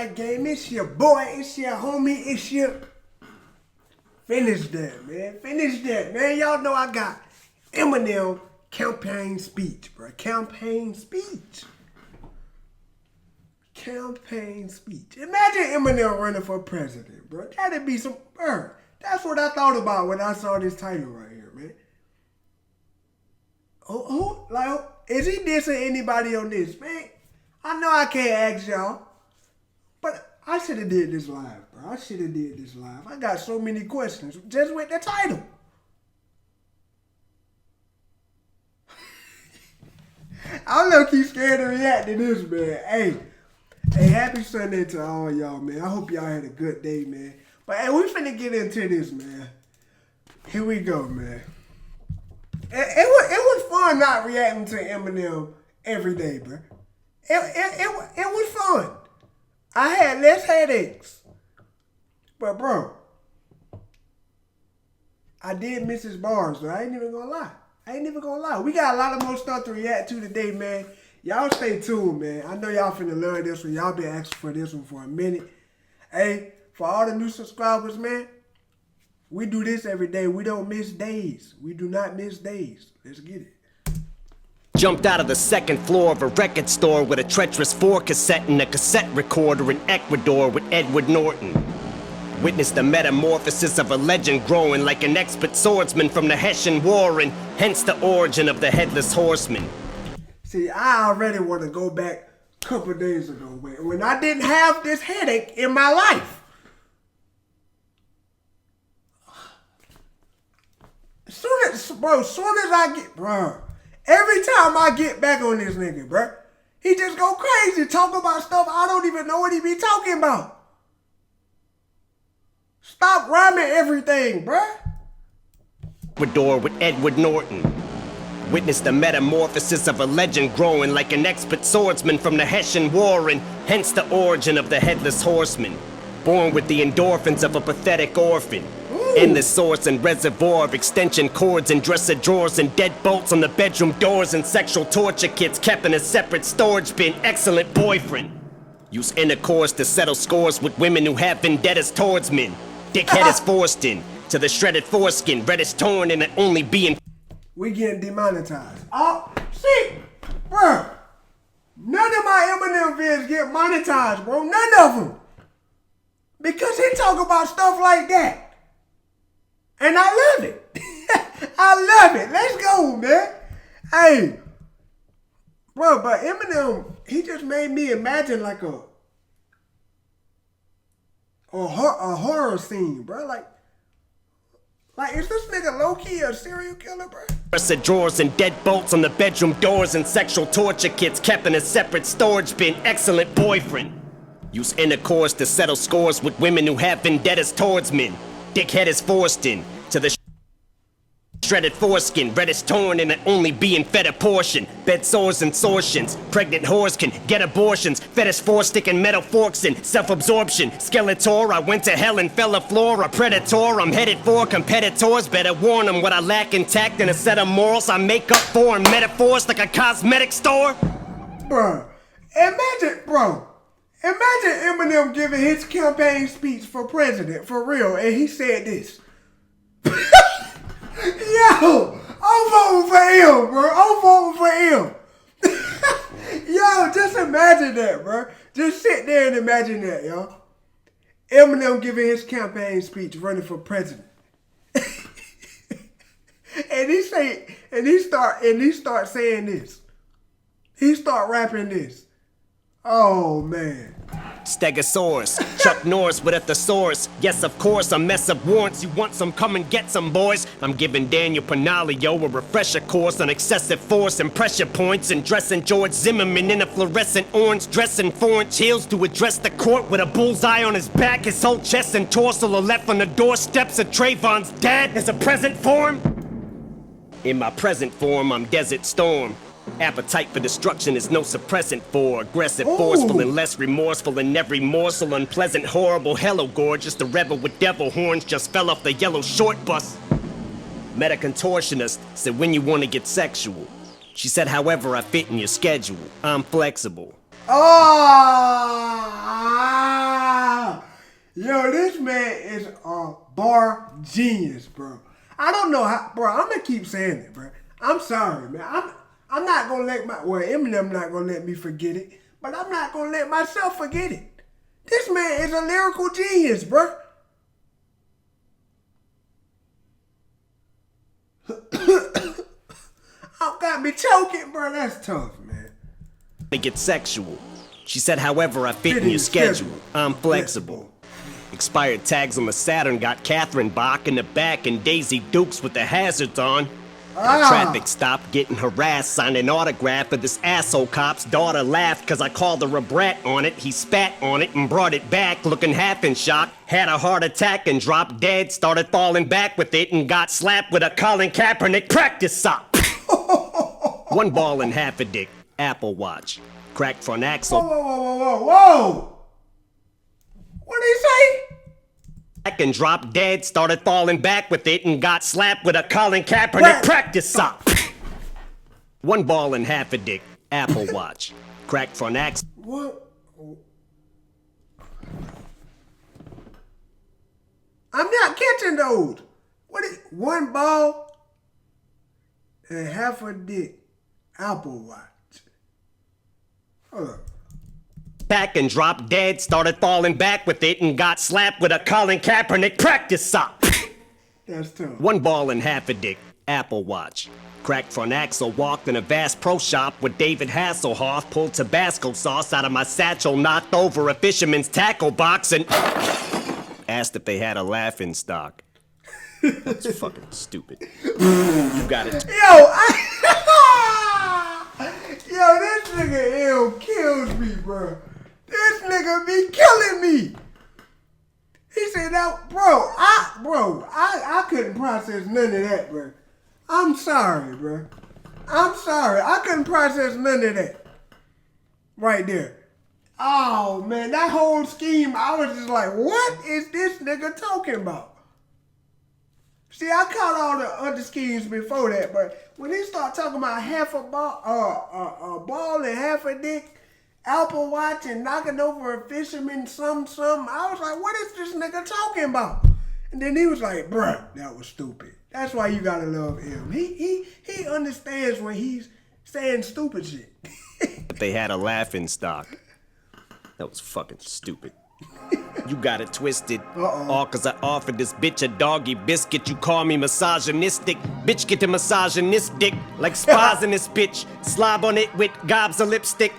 Life Game. It's your boy, it's your homie, it's your... Finish that, man. Finish that, man. Y'all know I got EMINEM campaign speech, bro. Campaign speech. Campaign speech. Imagine EMINEM running for president, bro. That'd be some... Bro, that's what I thought about when I saw this title right here, man. Like, is he dissing anybody on this, man? I know I can't ask y'all, but I should have did this live, bro. I should have did this live. I got so many questions just with the title. I'm low-key scared to react to this, man. Hey, happy Sunday to all y'all, man. I hope y'all had a good day, man. But hey, we finna get into this, man. Here we go, man. It was fun not reacting to EMINEM every day, bro. It was fun. I had less headaches. But, bro, I did miss his bars, so I ain't even gonna lie. We got a lot of more stuff to react to today, man. Y'all stay tuned, man. I know y'all finna love this one. Y'all been asking for this one for a minute. Hey, for all the new subscribers, man, we do this every day. We don't miss days. We do not miss days. Let's get it. Jumped out of the second floor of a record store with a treacherous 4 cassette and a cassette recorder in Ecuador with Edward Norton. Witnessed the metamorphosis of a legend growing like an expert swordsman from the Hessian War, and hence the origin of the Headless Horseman. See, I already want to go back a couple days ago when I didn't have this headache in my life. Soon as I get, bro, every time I get back on this nigga, bro, he just go crazy, talk about stuff I don't even know what he be talking about. Stop rhyming everything, bro. Ecuador with Edward Norton. Witnessed the metamorphosis of a legend growing like an expert swordsman from the Hessian War, and hence the origin of the Headless Horseman. Born with the endorphins of a pathetic orphan. Endless source and reservoir of extension cords and dresser drawers and deadbolts on the bedroom doors and sexual torture kits kept in a separate storage bin. Excellent boyfriend. Use intercourse to settle scores with women who have vendettas towards men. Dickhead is forced in to the shredded foreskin, reddish torn and it only being. We getting demonetized. Oh, see, bro. None of my EMINEM vids get monetized, bro. None of them. Because he talk about stuff like that. And I love it. I love it. Let's go, man. Hey. Bro, but EMINEM, he just made me imagine like a horror scene, bro. Like, is this nigga low-key a serial killer, bro? Dresser drawers and deadbolts on the bedroom doors and sexual torture kits kept in a separate storage bin. Excellent boyfriend. Use intercourse to settle scores with women who have vendettas towards men. Dickhead is forced in to the shredded foreskin, reddish torn and it only being fed a portion. Bed sores and sortions, pregnant whores can get abortions. Fetish four-stick and metal forks in self-absorption. Skeletor, I went to hell and fell a floor. A predator, I'm headed for competitors. Better warn them what I lack intact and a set of morals I make up for in metaphors like a cosmetic store. Imagine EMINEM giving his campaign speech for president, for real, and he said this. Yo, I'm voting for him, bro. I'm voting for him. Yo, just imagine that, bro. Just sit there and imagine that, yo. EMINEM giving his campaign speech, running for president. and he start saying this. He start rapping this. Oh, man. Stegosaurus, Chuck Norris with a thesaurus. Yes, of course, a mess of warrants. You want some, come and get some, boys. I'm giving Daniel Panaleo a refresher course on excessive force and pressure points, and dressing George Zimmerman in a fluorescent orange dress and 4-inch heels to address the court with a bullseye on his back. His whole chest and torso are left on the doorsteps of Trayvon's dad as a present form. In my present form, I'm Desert Storm. Appetite for destruction is no suppressant for aggressive, forceful, and less remorseful in every morsel. Unpleasant, horrible, hello gorgeous. The rebel with devil horns just fell off the yellow short bus. Met a contortionist, said when you want to get sexual. She said however I fit in your schedule. I'm flexible. Oh, yo, this man is a bar genius, bro. I don't know how, bro. I'm gonna keep saying it, bro. I'm sorry, man. I'm not gonna let Eminem not gonna let me forget it, but I'm not gonna let myself forget it. This man is a lyrical genius, bro. Got me choking, bro. That's tough, man. Make it sexual. She said, however I fit in your schedule, I'm flexible. Expired tags on the Saturn got Catherine Bach in the back and Daisy Dukes with the hazards on. The traffic stopped getting harassed, signing autograph for this asshole cop's daughter laughed cause I called her a brat on it. He spat on it and brought it back looking half in shock. Had a heart attack and dropped dead, started falling back with it and got slapped with a Colin Kaepernick practice sock. One ball and half a dick, Apple Watch. Cracked front axle. Whoa. What'd he say? And dropped dead, started falling back with it and got slapped with a Colin Kaepernick practice sock. One ball and half a dick, Apple Watch. Cracked front axle. What? I'm not catching those. What is one ball and half a dick, Apple Watch? Hold up. Back and dropped dead, started falling back with it and got slapped with a Colin Kaepernick practice sock. That's tough. One ball and half a dick, Apple Watch. Cracked front axle, walked in a vast pro shop with David Hasselhoff, pulled Tabasco sauce out of my satchel, knocked over a fisherman's tackle box and asked if they had a laughing stock. That's fucking stupid. You got it. Yo, this nigga ill kills me, bro. This nigga be killing me. He said that, I couldn't process none of that, bro. I'm sorry, bro. I'm sorry. I couldn't process none of that. Right there. Oh, man, that whole scheme, I was just like, what is this nigga talking about? See, I caught all the other schemes before that, but when he start talking about half a ball, a ball and half a dick, Apple Watch and knocking over a fisherman, something, I was like, what is this nigga talking about? And then he was like, bruh, that was stupid. That's why you gotta love him. He understands when he's saying stupid shit. They had a laughing stock. That was fucking stupid. You got it twisted. All cause I offered this bitch a doggy biscuit. You call me misogynistic. Bitch, get the misogynistic. Like spas in this bitch. Slob on it with gobs of lipstick.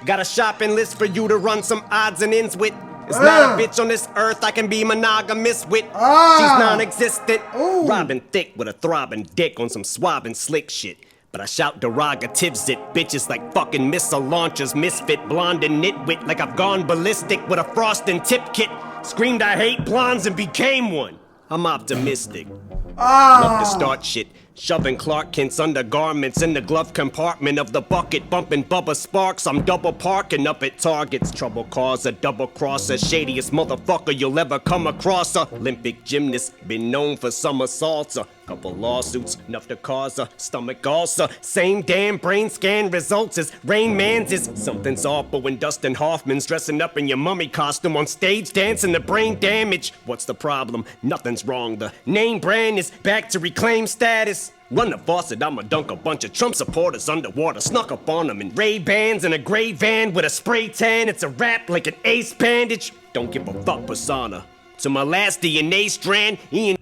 Got a shopping list for you to run some odds and ends with. There's not a bitch on this earth I can be monogamous with. She's non-existent. Robbing thick with a throbbing dick on some swabbing slick shit. But I shout derogatives at bitches like fucking missile launchers, misfit, blonde and nitwit, like I've gone ballistic with a frost and tip kit. Screamed I hate blondes and became one. I'm optimistic. Love to start shit. Shoving Clark Kent's undergarments in the glove compartment of the bucket, bumping Bubba Sparks. I'm double parking up at Target's. Trouble causer, double crosser, shadiest motherfucker you'll ever come across. A Olympic gymnast, been known for summer salsa. Couple lawsuits, enough to cause a stomach ulcer. Same damn brain scan results as Rain Man's is. Something's off, but when Dustin Hoffman's dressing up in your mummy costume on stage dancing the brain damage. What's the problem? Nothing's wrong. The name brand is back to reclaim status. Run the faucet, I'ma dunk a bunch of Trump supporters underwater. Snuck up on them in Ray-Bans in a gray van with a spray tan. It's a wrap like an ace bandage. Don't give a fuck persona. To my last DNA strand, Ian.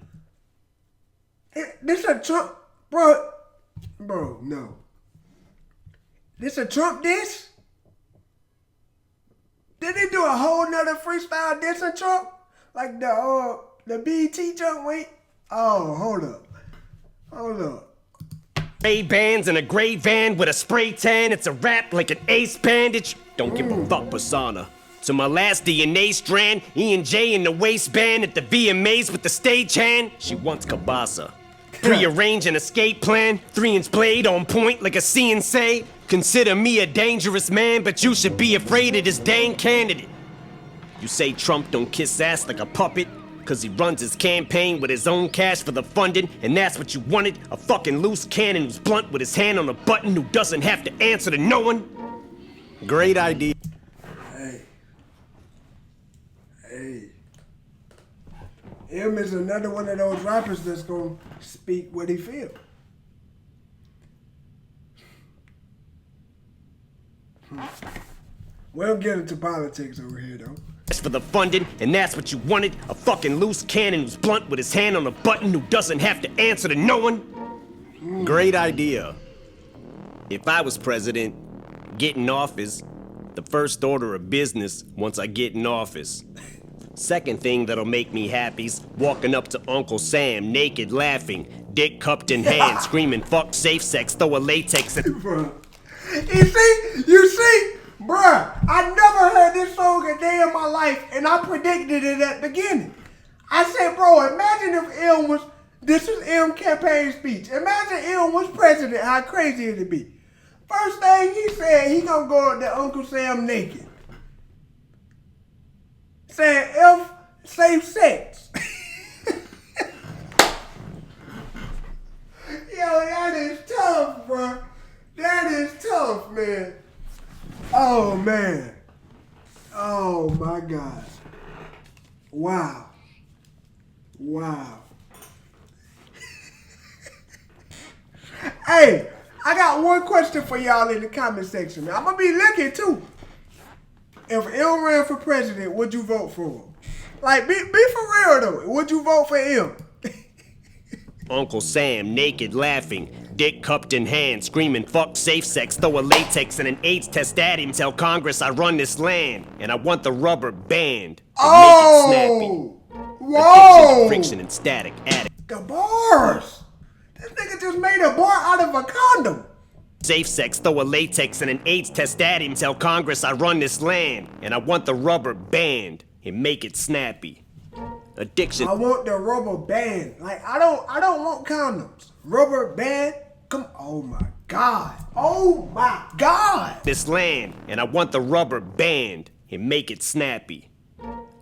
This a Trump, bro, no. This a Trump diss? Did he do a whole nother freestyle diss on Trump? Like the BET jump wait? Oh, hold up. Ray-Bans in a gray van with a spray tan. It's a wrap like an ace bandage. Don't give a fuck persona. To my last DNA strand, E&J in the waistband at the VMAs with the stagehand. She wants Kabasa. Prearrange an escape plan, 3-inch blade on point like a CNC. Consider me a dangerous man, but you should be afraid of this dang candidate. You say Trump don't kiss ass like a puppet, cause he runs his campaign with his own cash for the funding, and that's what you wanted? A fucking loose cannon who's blunt with his hand on a button, who doesn't have to answer to no one? Great idea. Hey. M is another one of those rappers that's gonna speak what he feel. We don't get into politics over here, though. That's for the funding, and that's what you wanted. A fucking loose cannon who's blunt with his hand on a button who doesn't have to answer to no one. Great idea. If I was president, get in office, the first order of business once I get in office. Second thing that'll make me happy's walking up to Uncle Sam, naked, laughing, dick cupped in hand, screaming, fuck safe sex, throw a latex and... Bruh. You see, bruh, I never heard this song a day in my life, and I predicted it at the beginning. I said, bro, imagine if M was, this is M campaign speech. Imagine M was president, how crazy it'd be. First thing he said, he gonna go up to Uncle Sam naked. Saying F safe sex. Yo, that is tough, bro. That is tough, man. Oh, man. Oh, my God. Wow. Wow. Hey, I got one question for y'all in the comment section, man. I'm going to be looking, too. If M ran for president, would you vote for him? Like, be for real, though. Would you vote for him? Uncle Sam, naked, laughing, dick cupped in hand, screaming, fuck safe sex, throw a latex and an AIDS test at him, tell Congress I run this land, and I want the rubber band to make it snappy. Whoa! Addiction, friction, and static, addict. The bars! This nigga just made a bar out of a condom. Safe sex, throw a latex and an AIDS test at him, tell Congress I run this land, and I want the rubber band and make it snappy. Addiction. I want the rubber band. Like, I don't want condoms. Rubber band? Come, oh my God. Oh my God. This land, and I want the rubber band and make it snappy.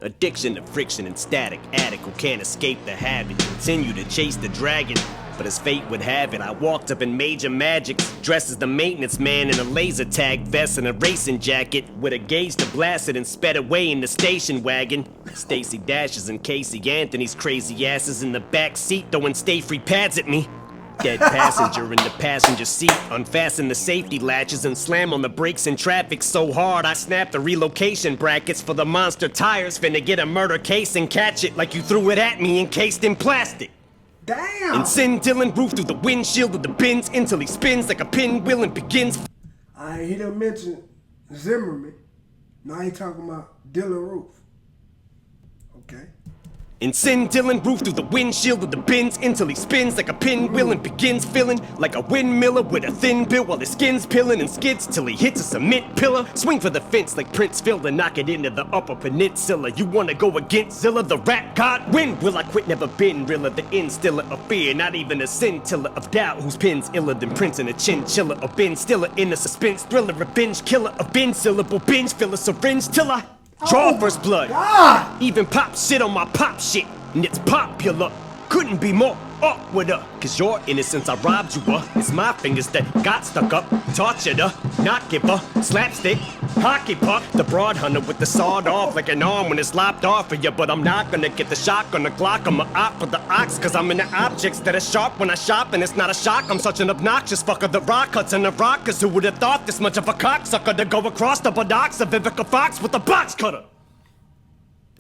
Addiction to friction and static, addict who can't escape the habit. Continue to chase the dragon, but as fate would have it, I walked up in major magics, dressed as the maintenance man in a laser tag vest and a racing jacket, with a gauge to blast it and sped away in the station wagon. Stacy Dashes and Casey Anthony's crazy asses in the back seat throwing stay-free pads at me. Dead passenger in the passenger seat, unfasten the safety latches and slam on the brakes in traffic so hard I snapped the relocation brackets for the monster tires, finna get a murder case and catch it like you threw it at me encased in plastic. Damn. And send Dylan roof through the windshield of the Benz until he spins like a pinwheel and begins. He done mentioned Zimmerman. Now he talking about Dylan Roof. Okay. And send Dylan roof through the windshield of the Benz until he spins like a pinwheel and begins feeling like a windmiller with a thin bill while his skin's peeling and skids till he hits a cement pillar. Swing for the fence like Prince Phil to knock it into the upper peninsula. You wanna go against Zilla, the rap god? When will I quit? Never been realer, the instiller of fear, not even a scintilla of doubt. Whose pen's iller than Prince and a chinchilla, a Ben Stiller in a suspense thriller, a binge killer, a bin syllable binge filler, syringe till I draw first blood. God. Even pop shit on my pop shit, and it's popular. Couldn't be more awkwarder, cause your innocence I robbed you of. It's my fingers that got stuck up, tortured her, not give her, slapstick, hockey puck. The broad hunter with the sawed off like an arm when it's lopped off of you. But I'm not gonna get the shock on the Glock. I'm a op for the ox, cause I'm in the objects that are sharp when I shop. And it's not a shock, I'm such an obnoxious fucker. The rock cuts and the rockers, who would have thought this much of a cocksucker to go across the buttocks of Vivica Fox with a box cutter?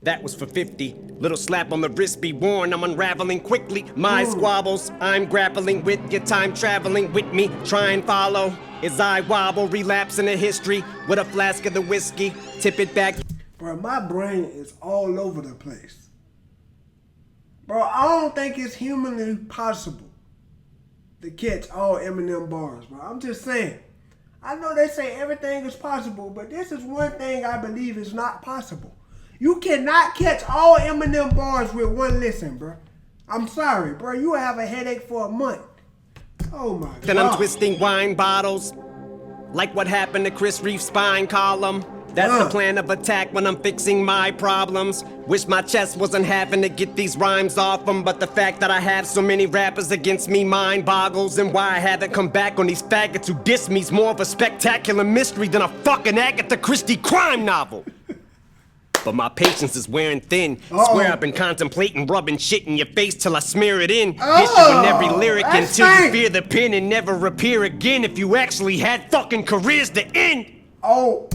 That was for 50. Little slap on the wrist, be warned, I'm unraveling quickly. My squabbles, I'm grappling with your time traveling with me. Try and follow as I wobble, relapse into history with a flask of the whiskey. Tip it back. Bro, my brain is all over the place. Bro, I don't think it's humanly possible to catch all Eminem bars, bro. I'm just saying. I know they say everything is possible, but this is one thing I believe is not possible. You cannot catch all Eminem bars with one listen, bro. I'm sorry, bro. You will have a headache for a month. Oh my God. Then I'm twisting wine bottles, like what happened to Chris Reef's spine column. That's the plan of attack when I'm fixing my problems. Wish my chest wasn't having to get these rhymes off them, but the fact that I have so many rappers against me mind boggles. And why I haven't come back on these faggots who diss me's more of a spectacular mystery than a fucking Agatha Christie crime novel. But my patience is wearing thin. Uh-oh. Swear I've been contemplating rubbing shit in your face till I smear it in. Hit you in every lyric that's until you fine. fear the pen and never appear again if you actually had fucking careers to end. Oh.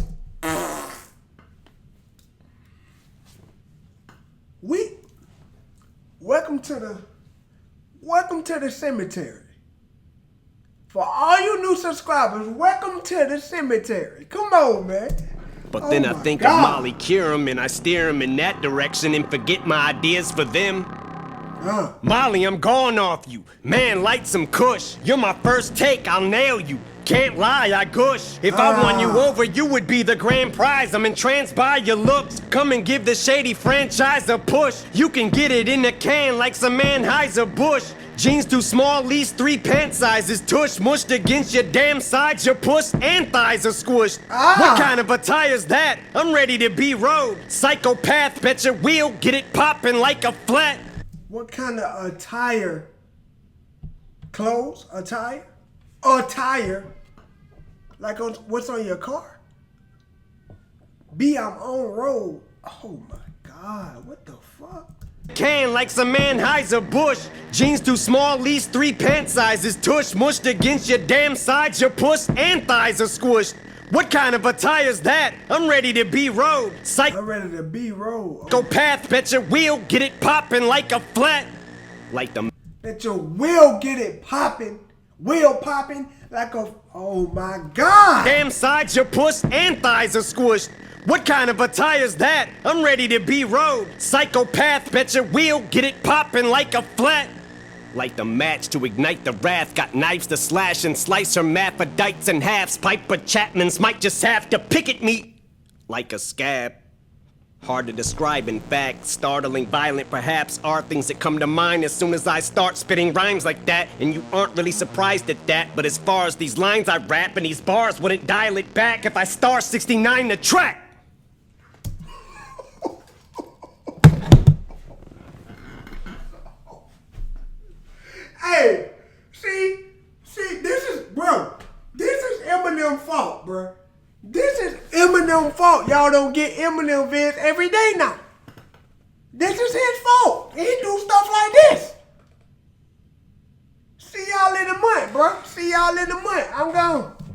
Welcome to the cemetery. For all you new subscribers, welcome to the cemetery. Come on, man. But then I think of Molly Curum and I steer him in that direction and forget my ideas for them. Molly, I'm gone off you. Man, light some kush. You're my first take, I'll nail you. Can't lie, I gush. If I won you over, you would be the grand prize. I'm entranced by your looks. Come and give the shady franchise a push. You can get it in a can like some Anheuser-Busch. Jeans too small, least 3 pant sizes. Tush mushed against your damn sides. Your puss and thighs are squished. What kind of attire's that? I'm ready to be rode. Psychopath, bet your wheel, get it poppin' like a flat. What kind of attire? Clothes? Attire? Attire? Like on, what's on your car? B, I'm on road. Oh my God, what the fuck? Can like some Anheuser-Busch. Jeans too small, least 3 pant sizes. Tush mushed against your damn sides. Your puss and thighs are squished. What kind of attire's that? I'm ready to be rode. I'm ready to be road. Psychopath, bet your wheel, get it poppin' like a flat. Like the Bet your will get it poppin'. Wheel popping like a, oh my God. damn sides, your puss and thighs are squished. What kind of attire's that? I'm ready to be rode. Psychopath, bet your wheel, get it poppin' like a flat. Like the match to ignite the wrath. Got knives to slash and slice hermaphrodites in halves. Piper Chapmans might just have to pick at me like a scab. Hard to describe, in fact. Startling, violent, perhaps, are things that come to mind as soon as I start spitting rhymes like that. And you aren't really surprised at that. But as far as these lines I rap and these bars wouldn't dial it back if I star 69 the track. Hey, see, this is Eminem fault, bro. This is Eminem fault. Y'all don't get Eminem vids every day now. This is his fault. He do stuff like this. See y'all in a month, bro. See y'all in a month. I'm gone.